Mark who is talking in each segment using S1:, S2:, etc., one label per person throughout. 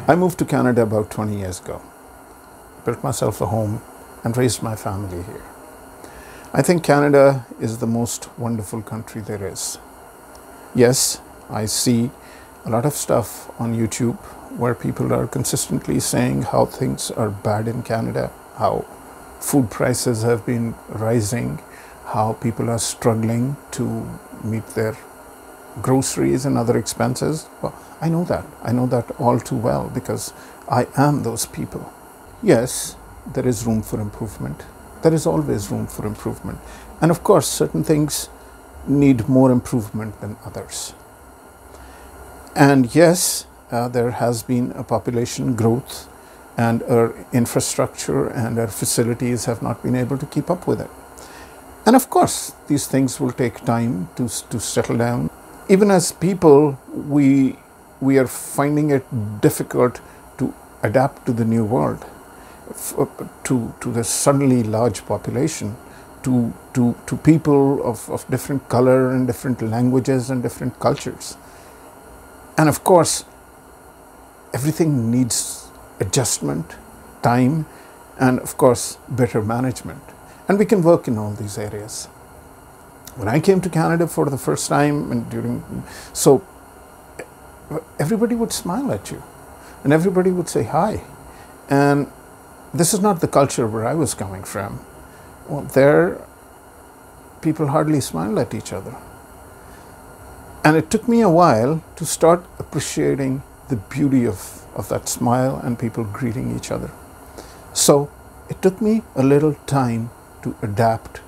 S1: I moved to Canada about 20 years ago, built myself a home, and raised my family here. I think Canada is the most wonderful country there is. Yes, I see a lot of stuff on YouTube where people are consistently saying how things are bad in Canada, how food prices have been rising, how people are struggling to meet their groceries and other expenses. Well, I know that. I know that all too well because I am those people. Yes, there is room for improvement. There is always room for improvement. And of course, certain things need more improvement than others. And yes, there has been a population growth and our infrastructure and our facilities have not been able to keep up with it. And of course, these things will take time to settle down. Even as people, we are finding it difficult to adapt to the new world, to the suddenly large population, to people of different color and different languages and different cultures. And of course, everything needs adjustment, time, and of course, better management. And we can work in all these areas. When I came to Canada for the first time so everybody would smile at you and everybody would say hi. And this is not the culture where I was coming from. Well, there, people hardly smile at each other. And it took me a while to start appreciating the beauty of that smile and people greeting each other. So it took me a little time to adapt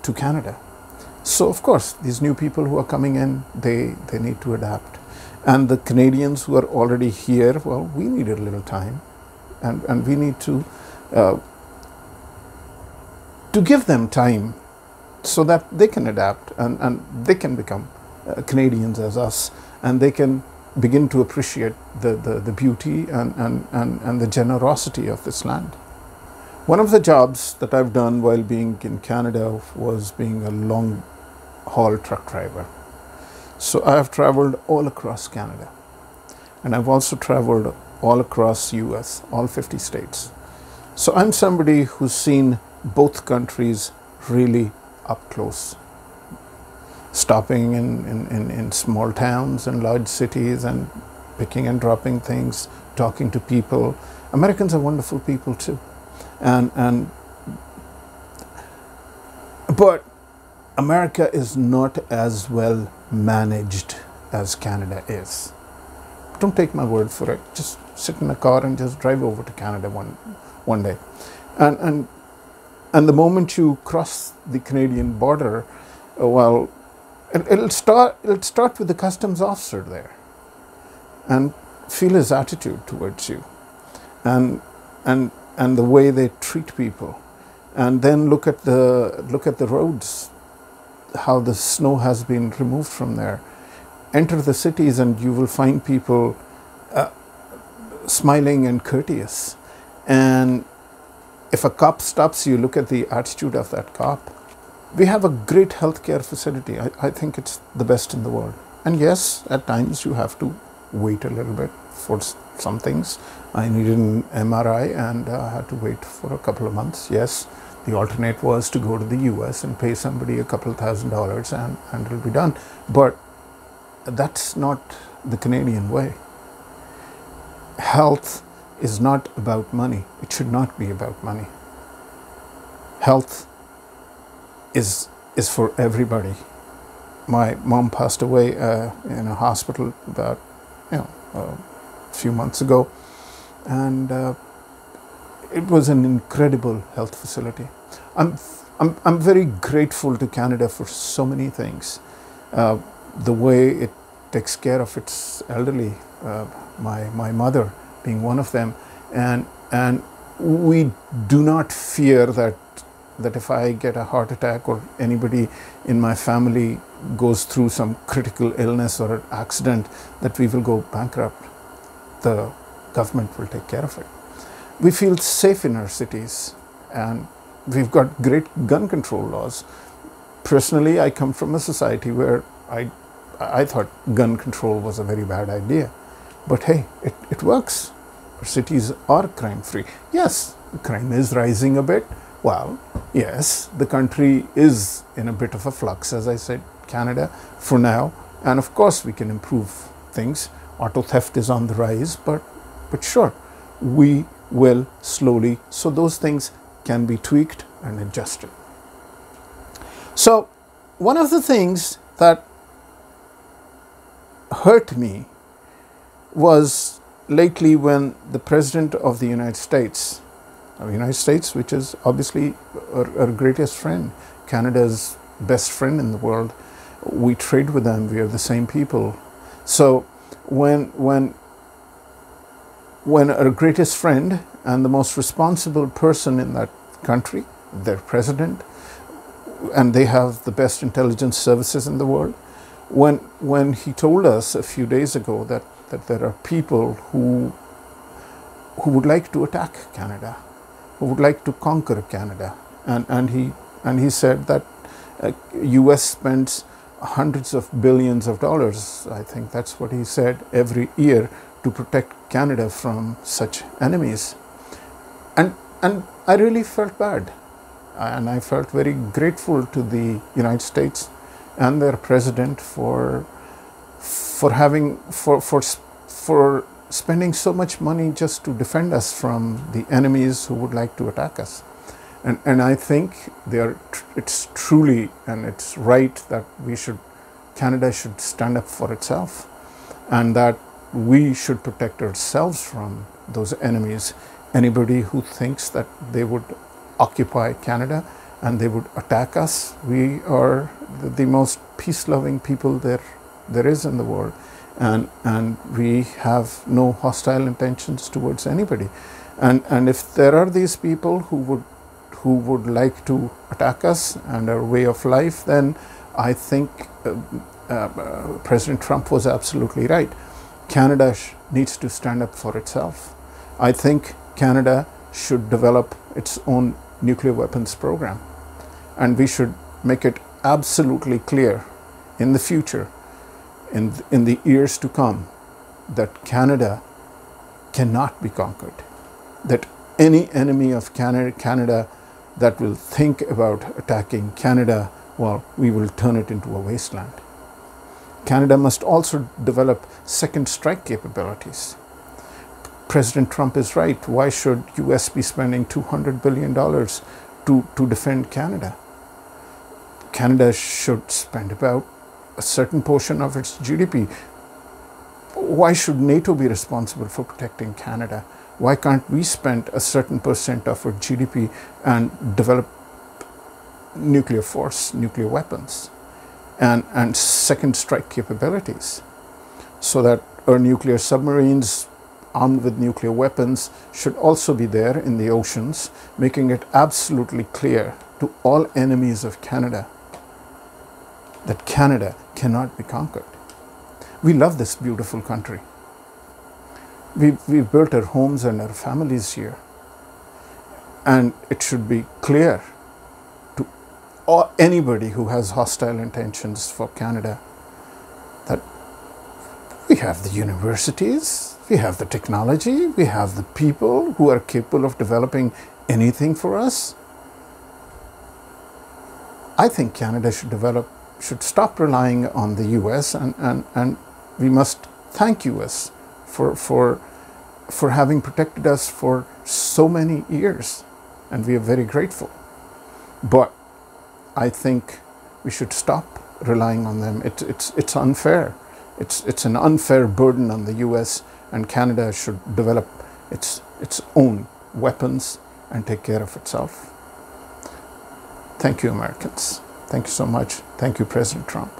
S1: to Canada. So of course, these new people who are coming in, they need to adapt. And the Canadians who are already here, well, we need a little time. And we need to give them time so that they can adapt and they can become Canadians as us, and they can begin to appreciate the beauty and the generosity of this land. One of the jobs that I've done while being in Canada was being a long-haul truck driver. So I have traveled all across Canada, and I've also traveled all across US, all 50 states. So I'm somebody who's seen both countries really up close, stopping in small towns and large cities and picking and dropping things, talking to people. Americans are wonderful people too. But America is not as well managed as Canada is. Don't take my word for it. Just sit in a car and just drive over to Canada one day. And the moment you cross the Canadian border, well, it'll start with the customs officer there, and feel his attitude towards you, and the way they treat people, and then look at the roads, how the snow has been removed from there. Enter the cities and you will find people smiling and courteous. And if a cop stops you, look at the attitude of that cop. We have a great healthcare facility. I think it's the best in the world. And yes, at times you have to wait a little bit for some things. I needed an MRI and I had to wait for a couple of months. Yes, the alternate was to go to the US and pay somebody a couple $1,000s and it'll be done. But that's not the Canadian way. Health is not about money. It should not be about money. Health is for everybody. My mom passed away in a hospital about a few months ago, and it was an incredible health facility. I'm very grateful to Canada for so many things. The way it takes care of its elderly, my mother being one of them, and we do not fear that if I get a heart attack or anybody in my family goes through some critical illness or an accident, that we will go bankrupt. The government will take care of it. We feel safe in our cities, and we've got great gun control laws. Personally, I come from a society where I thought gun control was a very bad idea. But hey, it works. Our cities are crime-free. Yes, crime is rising a bit. Well, yes, the country is in a bit of a flux, as I said, Canada, for now. And of course, we can improve things. Auto theft is on the rise, but sure, we will slowly. So those things can be tweaked and adjusted. So one of the things that hurt me was lately when the President of the United States, which is obviously our greatest friend, Canada's best friend in the world, we trade with them, we are the same people. So when our greatest friend and the most responsible person in that country, their president, and they have the best intelligence services in the world, when he told us a few days ago that there are people who would like to attack Canada, who would like to conquer Canada, and he said that U.S. spends hundreds of billions of dollars, I think that's what he said, every year to protect Canada from such enemies. And I really felt bad. And I felt very grateful to the United States and their president for spending so much money just to defend us from the enemies who would like to attack us. And I think it's truly and it's right that Canada should stand up for itself, and that we should protect ourselves from those enemies. Anybody who thinks that they would occupy Canada and they would attack us, we are the most peace-loving people there is in the world, and we have no hostile intentions towards anybody. And if there are these people who would like to attack us and our way of life, then I think President Trump was absolutely right. Canada needs to stand up for itself. I think Canada should develop its own nuclear weapons program, and we should make it absolutely clear in the future, in the years to come, that Canada cannot be conquered, that any enemy of Canada that will think about attacking Canada, well, we will turn it into a wasteland. Canada must also develop second strike capabilities. President Trump is right. Why should US be spending $200 billion to defend Canada? Canada should spend about a certain portion of its GDP. Why should NATO be responsible for protecting Canada? Why can't we spend a certain percent of our GDP and develop nuclear force, nuclear weapons, and second strike capabilities, so that our nuclear submarines armed with nuclear weapons should also be there in the oceans, making it absolutely clear to all enemies of Canada that Canada cannot be conquered. We love this beautiful country. We've built our homes and our families here. And it should be clear to anybody who has hostile intentions for Canada that we have the universities, we have the technology, we have the people who are capable of developing anything for us. I think Canada should stop relying on the US, and we must thank US for having protected us for so many years, and we are very grateful. But I think we should stop relying on them. It's unfair. It's an unfair burden on the US, and Canada should develop its own weapons and take care of itself. Thank you, Americans. Thank you so much. Thank you, President Trump.